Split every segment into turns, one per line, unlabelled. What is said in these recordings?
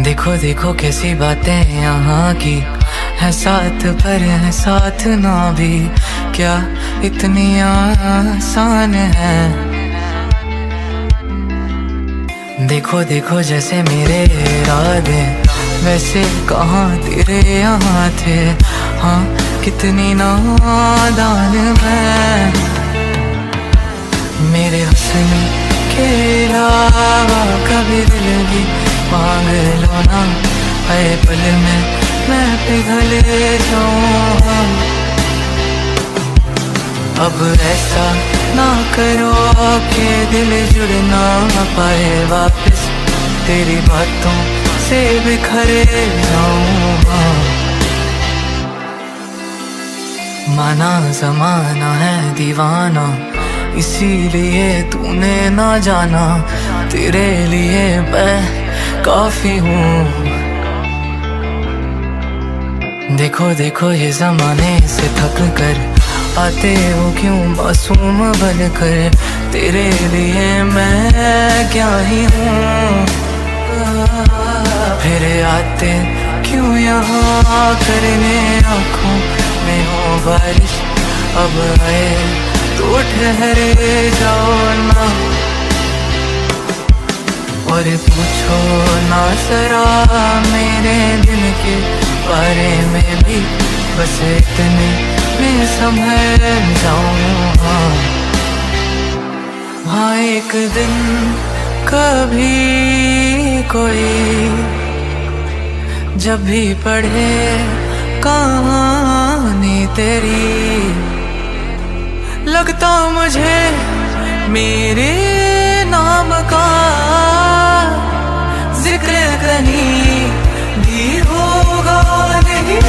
देखो देखो कैसी बातें यहाँ की है, साथ पर है साथ ना भी, क्या इतनी आसान है। देखो देखो जैसे मेरे इरादे वैसे कहाँ तेरे यहाँ थे, हाँ कितनी नादान मैं। मेरे हुस्न के अलावा कभी दिल भी मांग लो ना, हर पल में मैं पिघल जाऊँ। अब ऐसा ना करो कि दिल जुड़ ना पाए वापस, तेरी बातों से बिखर जाऊँ। माना ज़माना है दीवाना, इसीलिए तूने ना जाना, तेरे लिए मैं काफी हूँ। देखो देखो ये ज़माने से थक कर आते हो क्यों मासूम बनकर, तेरे लिए मैं क्या ही हूँ। फिर आते क्यों यहाँ करने आँखों में हो बारिश, अब आए तो ठहरे जाओ ना। और पूछो ना जरा मेरे दिल के बारे में भी, बस इतने में समझ जाऊँ। हाँ एक दिन कभी कोई जब भी पढ़े कहानी तेरी, लगता मुझे मेरे नाम का जिक्र कहीं भी होगा नहीं।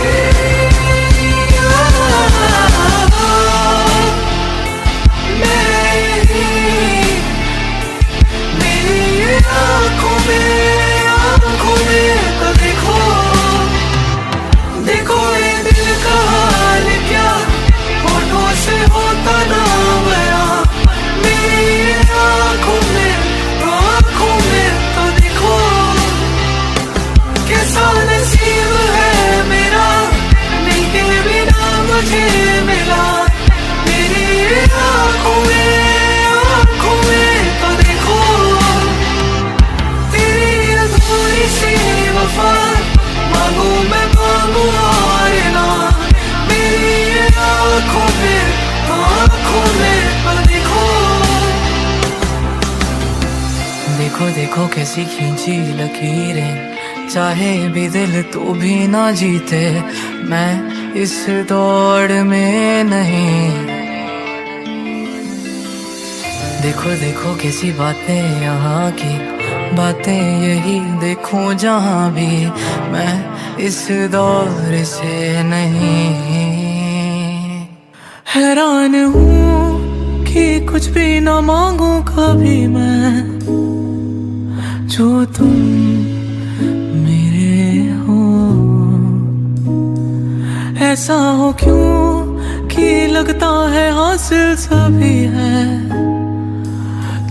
मेरी आँखों में तो देखो देखो ये दिल का हाल क्या, होठों से होता ना बयां। मेरी आँखों में तो देखो कैसा नसीब है मेरा, मिलके बिना मुझे मिला। मेरी आँखों में तो देखो तेरी अधूरी सी वफा, मांगू मैं मांगू और ना। मेरी आँखों में तो देखो। देखो देखो कैसी खींची लकीरें, चाहे भी दिल तो भी ना जीते, मैं इस दौड़ में नहीं। देखो देखो कैसी बातें यहाँ की, बातें यही देखूं जहाँ भी, मैं इस दौर से नहीं। हैरान हूँ कि कुछ भी ना मांगू कभी मैं, जो तुम मेरे हो। ऐसा हो क्यों कि लगता है हासिल सभी है,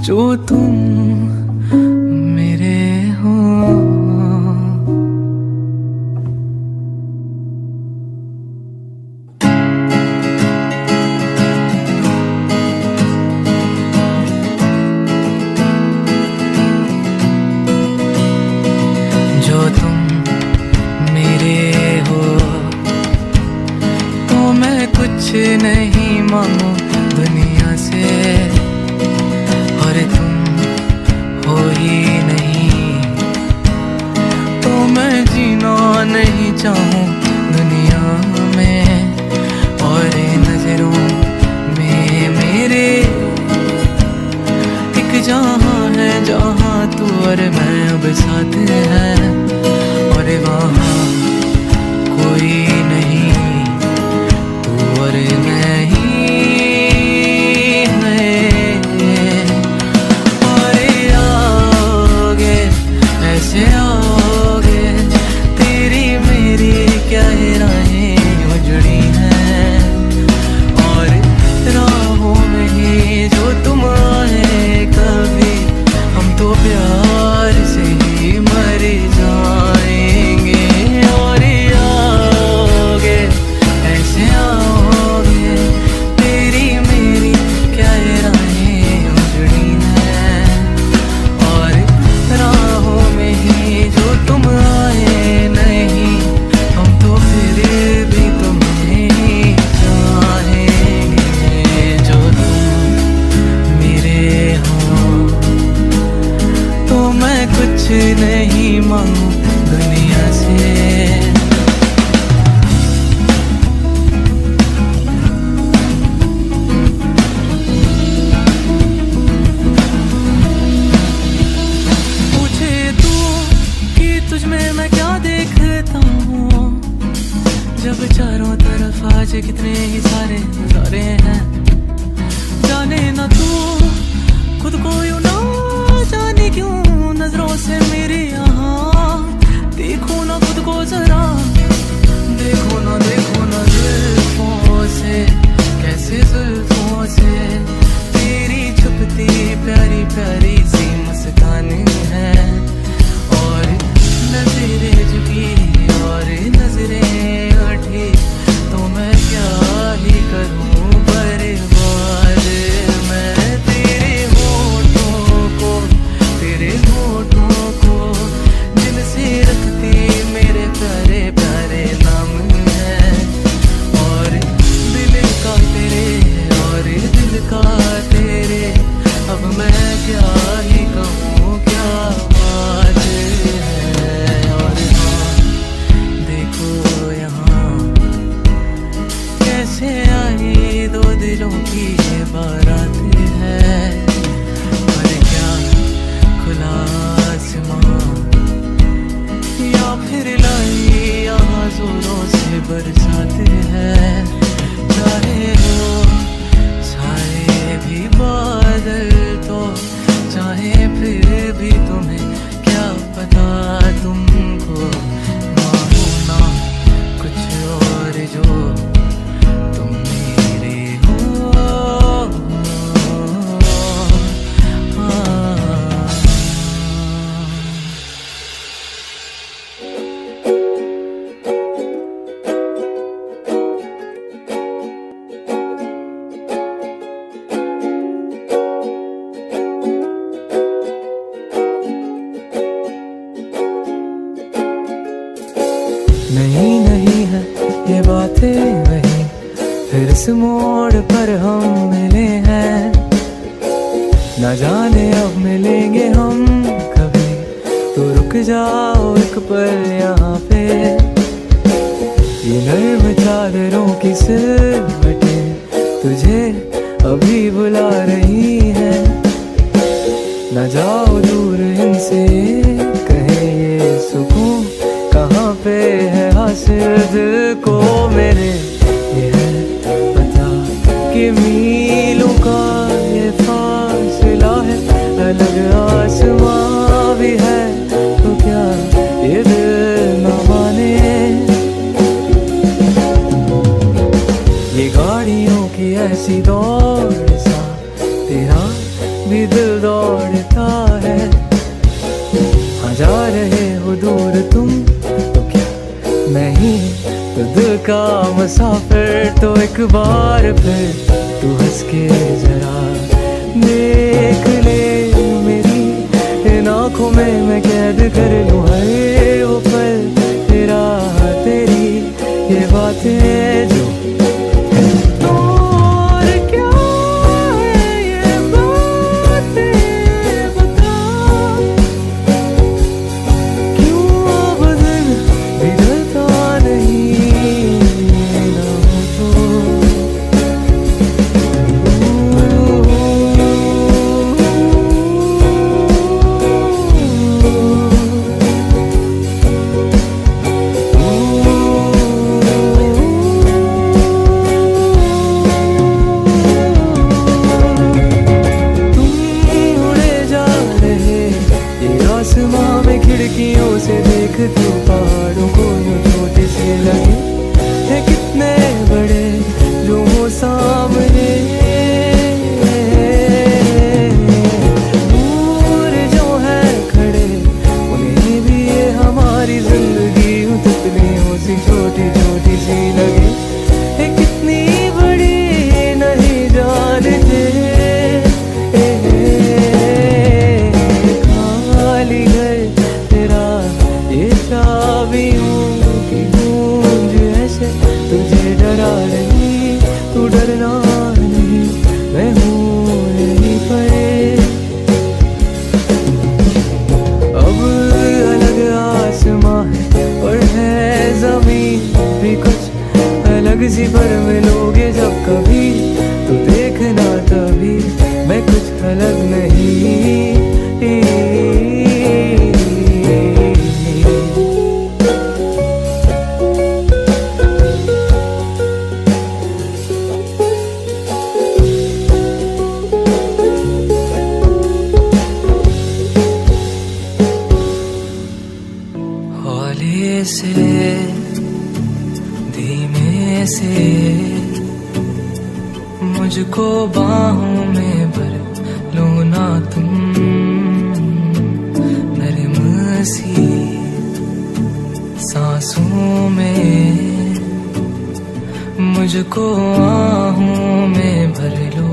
जो तुम मेरे हो। जो तुम मेरे हो तो मैं कुछ नहीं मांगू दुनिया से, और तुम हो ही नहीं तो मैं जीना नहीं चाहूँ दुनिया में। और नजरों में मेरे एक जहाँ है जहाँ तू और मैं अब साथ है, और वहाँ कोई नहीं तू और मैं ही है। और आओगे ऐसे आओगे, तेरी मेरी बार आते हैं। और क्या खुला आसमां या फिर लाई यहाँ जोरों से बरसाते हैं। चाहे हो साए भी बादल तो चाहे फिर भी तुम्हें क्या पता तुमको मानो ना कुछ और जो तुम मेरे हो। नहीं नहीं है ये बातें वही, फिर इस मोड़ पर हम मिले हैं। न जाने अब मिलेंगे हम कभी, तो रुक जाओ एक पल यहाँ पे। ये नर्म चादरों की सिलवटें तुझे अभी बुला रही हैं। न जाओ दूर इनसे, कहे ये सुकून कहाँ पे है हासिल दिल को मेरे। ये है पता कि मीलों का ये फासला है, अलग आसमां भी है, तो क्या ये दिल न माने। ये गाड़ियों की ऐसी दौड़ सा तेरा भी दिल दौड़ता है। हाँ जा रहे हो दूर तुम तो क्या मैं ही तो दिल का मुसाफिर। तो एक बार फिर तू हंस के जरा देख ले मेरी इन आँखों में मैं कैद कर लूँ हर वो पल तेरा तेरी ये बातें जो। आसमां में खिड़कियों से देख तू पहाड़ों को यूं छोटे से लगे है कितने बड़े जो हो सामने। दूर जो है खड़े उन्हें भी ये हमारी जिंदगी यूं तितलियों सी छोटी छोटी सी लगे है कितनी बड़ी नहीं जानते। तुझे डरा नहीं तू डरना नहीं मैं हूँ यहीं पर। अब अलग आसमां है और है जमीन भी कुछ अलग सी पर मिलोगे जब कभी तो देखना तभी मैं कुछ अलग नहीं। हौले से धीमे से मुझको बाहों में भर लो ना तुम। नरम सी सांसों में मुझको आहों में भर लो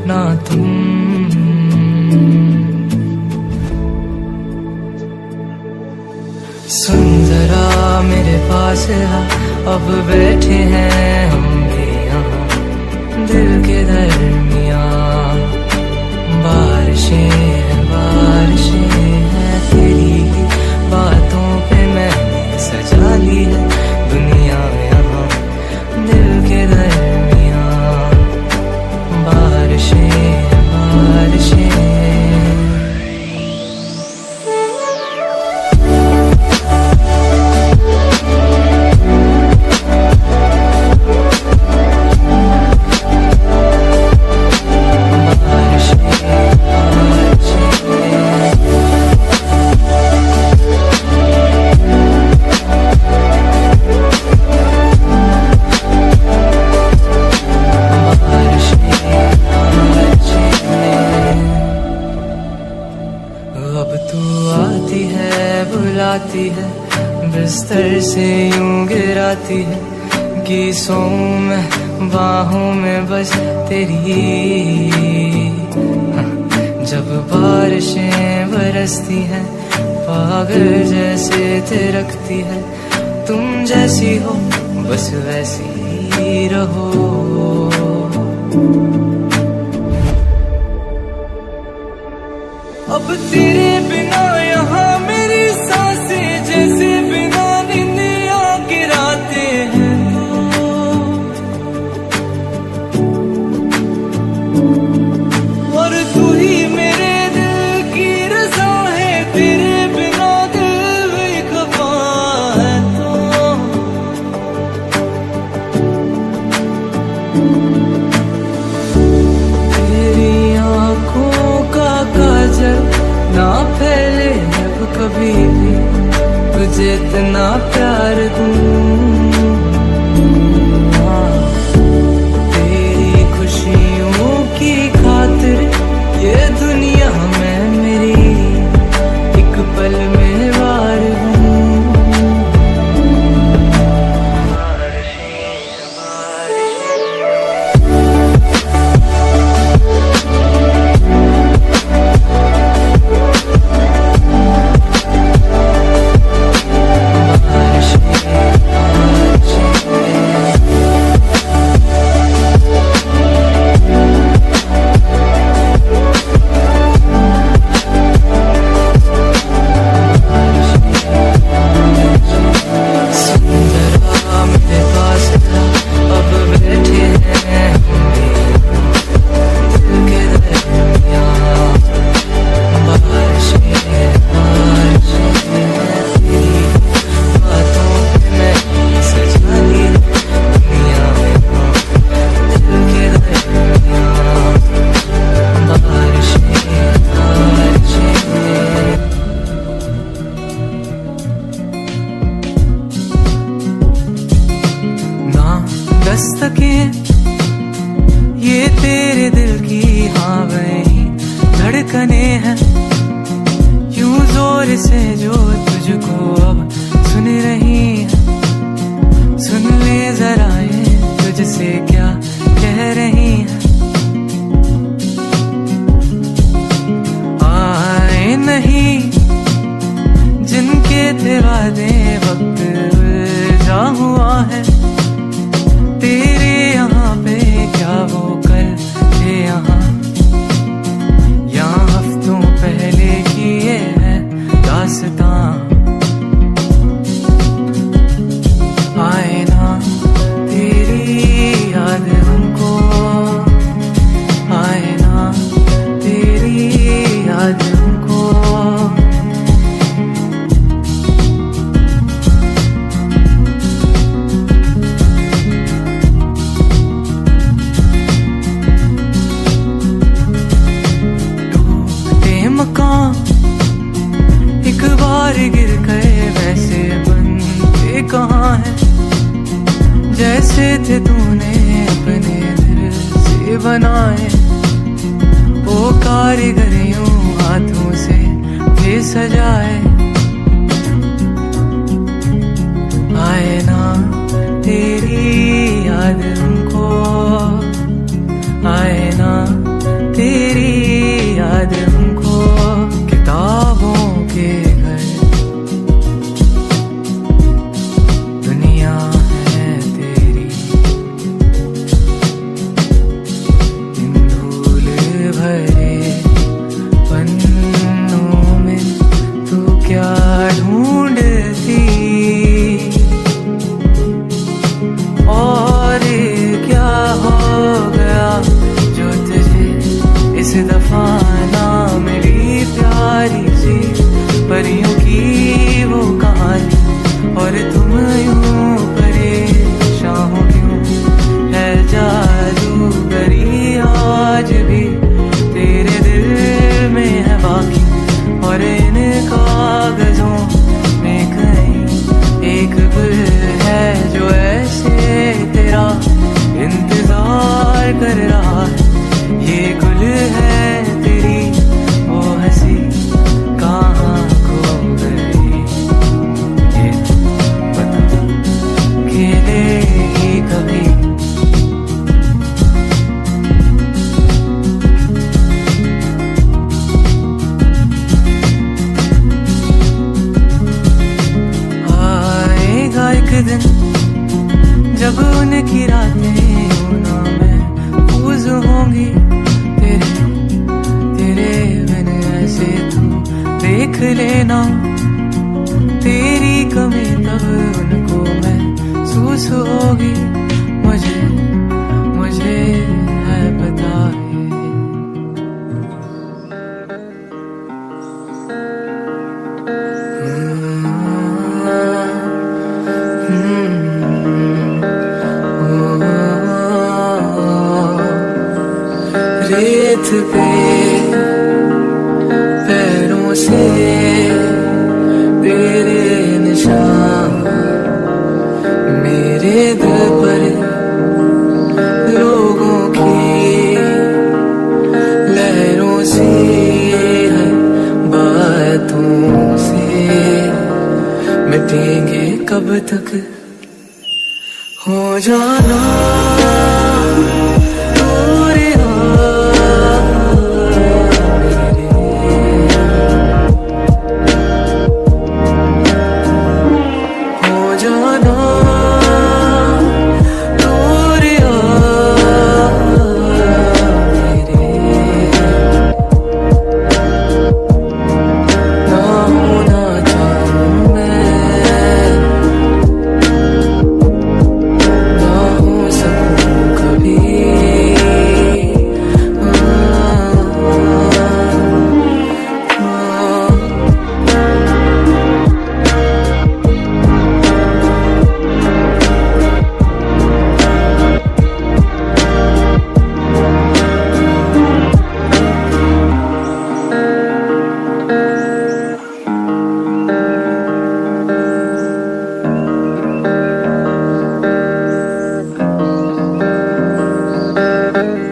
ना तुम। सुन जरा मेरे पास है अब बैठे हैं हम भी यहाँ दिल के दरमियाँ। बारिशें हैं तेरी बातों पे मैंने सजा ली है दुनिया यहाँ दिल के दरमियाँ। बारिश अब तू आती है बुलाती है, बिस्तर से यूं गिराती है, गीसों में बाहों में बस तेरी। जब बारिशें बरसती हैं पागल जैसे थिरकती है, तुम जैसी हो बस वैसी ही रहो। अब तेरे बिना यहाँ मेरी सांसें जैसे बिना निंदिया गिराते हैं, और तू ही मेरे दिल की रज़ा है, तेरे बिना दिल बेखफा है। तो तेरी आँखों का काजल ना फैले अब कभी भी, तुझे इतना प्यार दूं। तेरी खुशियों की खातिर ये दुनिया में मेरी एक पल में वार हूँ। दस्तकें ये तेरे दिल की हाँ वही धड़कने हैं, यूं जोर से जो तुझको अब सुन रही है। सुन ले जरा ये तुझसे क्या कह रही है। आए नहीं जिनके थे वादे वक्त उलझा हुआ है, तेरे यहाँ पे क्या वो कल थे यहाँ हफ्तों पहले की ये है दास्तां। आए ना तेरी याद हमको, आए ना तेरी याद हमको। एक बार गिर गए वैसे बनते कहाँ है, जैसे थे तूने अपने दिल से बनाए। वो कारीगर यूं हाथों से भी सजाए। आए ना तेरी याद हमको, आए ना तेरी याद हमको। किताबों के घर दुनिया है तेरी, इन धूल भरे पन्नों में तू क्या ढूंढती, और रेत पे पैरों से तेरे निशान मेरे दिल पर लोगों की लहरों से है बातों से मिटेंगे कब तक हो जाना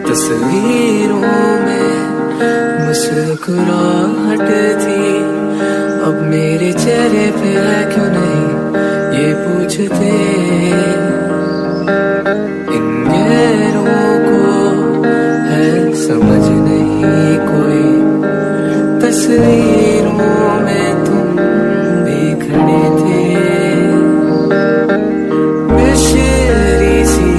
तस्वीरों में मुस्कुराहट थी अब मेरे चेहरे पे है क्यों नहीं ये पूछते इन गैरों को है समझ नहीं कोई तस्वीरों में तुम भी खड़े थे बेशरी सी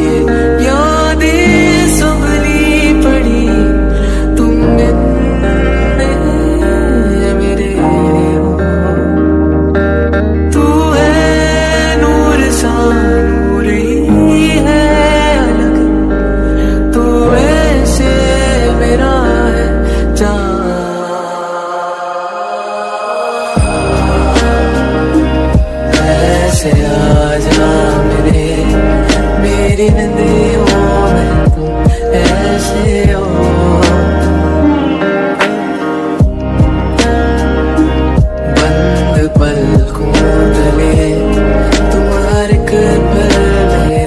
मेरी नदियों में तुम ऐसे हो बंद पलकों तले तुम हर एक पल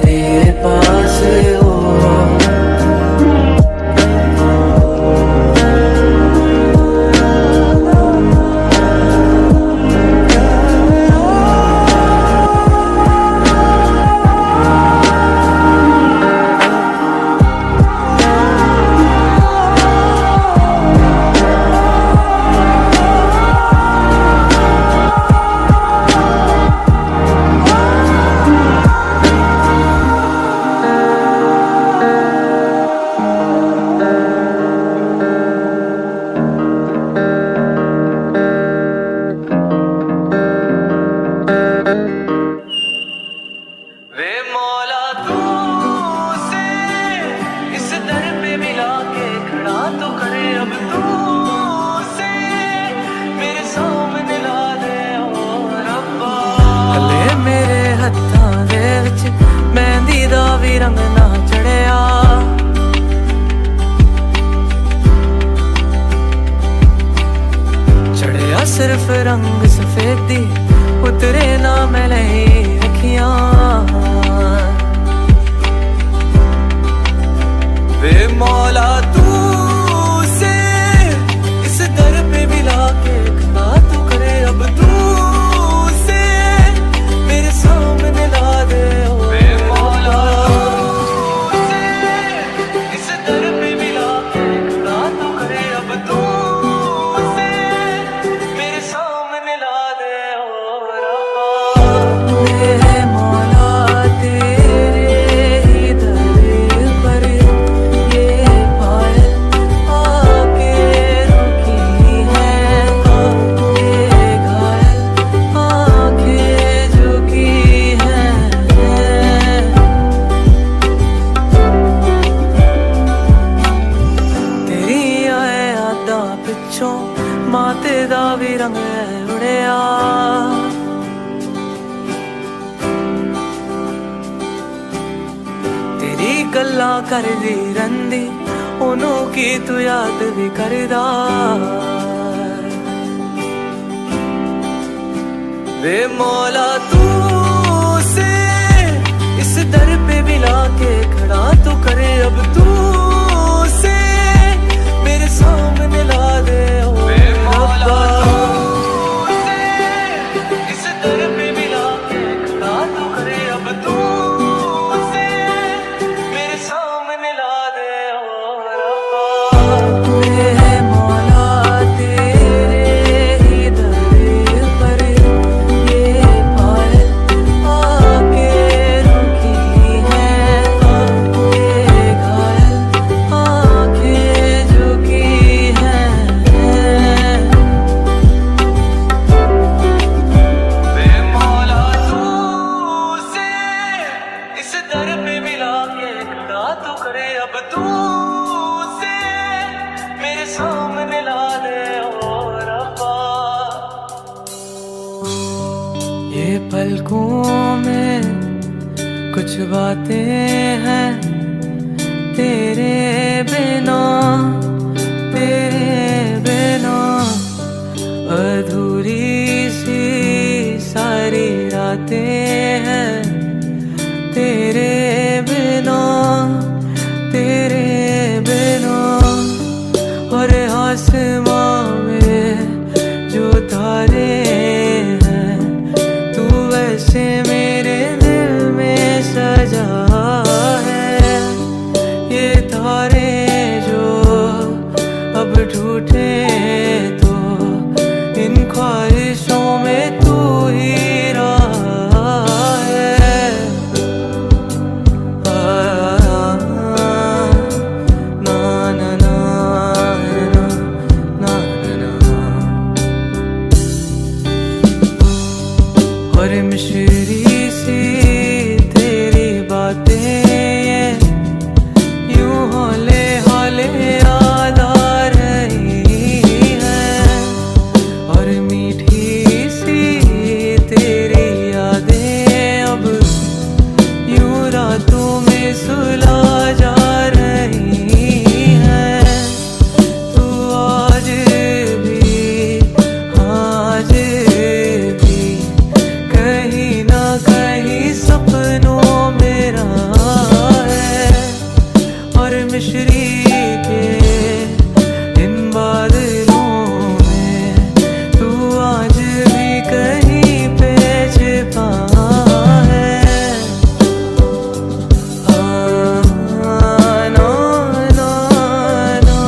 मेरे पास हो मेहंदी दा भी रंग ना चढ़िया चढ़िया सिर्फ रंग सफेदी उतरे ना मैले अखियां वे मौला तू से इस दर पे मिला के खड़ा तू करे अब तू से मेरे सामने ला दे माते दा भी रंग उड़िया तेरी गल्ला कर दी रंदी ओनू की तू याद भी करदा वे मौला तू से इस दर पे भी लाके खड़ा तो करे अब तू से मेरे सामने ला दे वे मौला तू से इस दर पे भी लाके खड़ा तो करे अब तू से मेरे सामने ला दे ओ रब्बा वे मौला तेरे ही दर पर ये पायल आके रुकी है ये घायल आंखें झुकी हैं वे मौला तू से इस दर पे मिला के खड़ा तो करे अब तू से मेरे सामने ला दे ओ रब्बा ये पलकों में कुछ बातें हैं तेरे बिना अधूरी सी सारी रातें हैं तेरे बिना और आसमां में जो तारे हैं तू वैसे मेरे दिल में सजा है ये तारे जो अब टूटे तो इन ख्वाहिशों में तू ही रहा है ना ना ना ना ना ना और मिश्री सी तेरी बातें ये यूं हौले हौले याद आ रही है और मीठी सी तेरी यादें अब यूं रातों में सुला जा रही हैं तू आज भी कहीं ना कहीं सपनों में रहा है और मिश्री के इन बादलों में तू आज भी कहीं पे छिपा है ना ना ना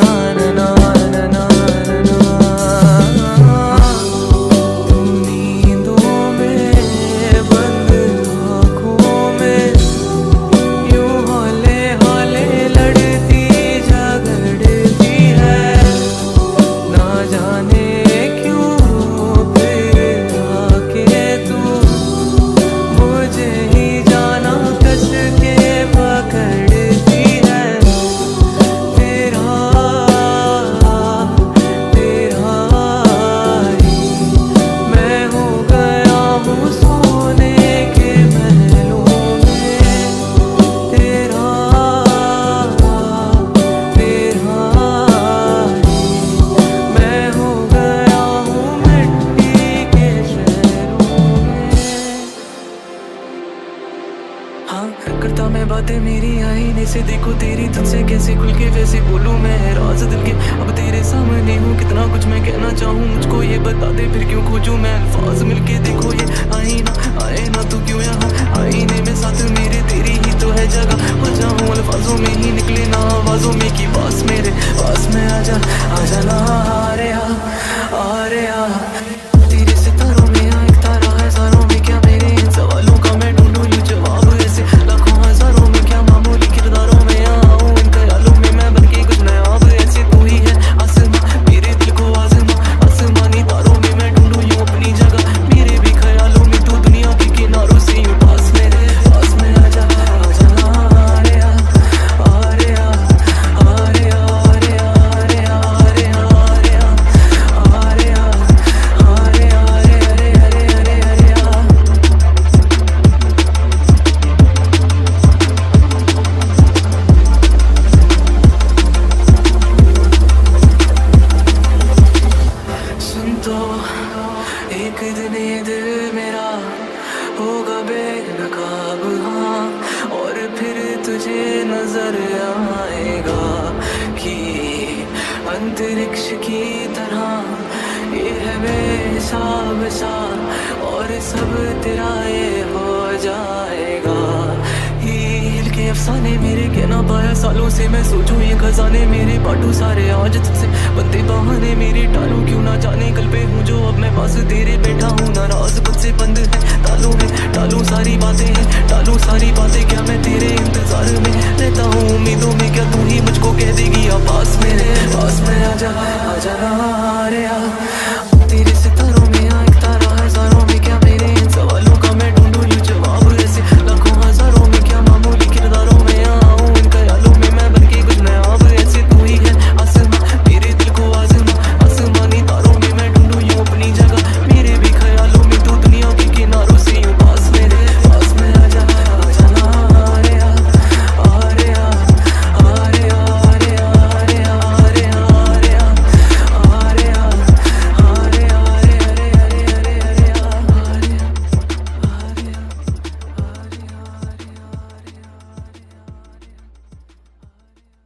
ना ना ना ना तू नींदों में बंद आँखों में यूं हौले हौले लड़ती झगड़ती है ना जाने क्यों फिर आके तू मुझे ही जाना कस के पकड़ती है तेरा ही मैं हो गया हूँ सोने के महलों में तेरा ही मैं हो गया हूँ मिट्टी के शहरों में हाँ करता मैं बातें मेरी आईने से देखो तेरी तुझसे कैसे खुल के वैसे बोलूं मैं राज दिल के अब तेरे सामने हूँ कितना कुछ मैं कहना चाहूँ मुझको ये बता दे फिर क्यों खोजूं मैं अल्फाज मिलके देखो ये आए ना तू क्यों यहाँ आईने में साथ मेरे तेरी ही तो है जगह हो जाऊँ अल्फाजों में ही निकले ना आवाजों में की पास मेरे पास में आजा ना आ रे आ तेरे सितारों में एक तारा हजारों में क्या मेरे इन सवालों का मैं ढूंढूं यूं जवाब ऐसे लाखों हजारों में क्या मामूली किरदारों में आऊं इन ख्यालों में मैं बनके कुछ नया अब ऐसे तू ही है आसमां मेरे दिल को आसमानी तारों में मैं ढूंढूं यूं अपनी जगह मेरे भी ख्यालों में तू दुनिया के किनारों से यूं पास में आजा ना आ रे आ आ रे आ अंतरिक्ष की तरह ये है बेहिसाब सा, और सब तेरा ये हो जाएगा। हिल के अफसाने मेरे कह ना पाया सालों से, मैं सोचूं ये खजाने मेरे बाटू सारे आज तुझसे बनते बहाने मेरे टालू क्यों ना जाने कल पे हूँ जो अब मैं पास तेरे बैठा हूँ। नाराज खुद से बंद है टालू सारी बातें हैं, टालू सारी बातें क्या मैं तेरे इंतजार में रहता हूँ उम्मीदों में, क्या तू ही मुझको कह देगी आ पास में आजा ना रे आ।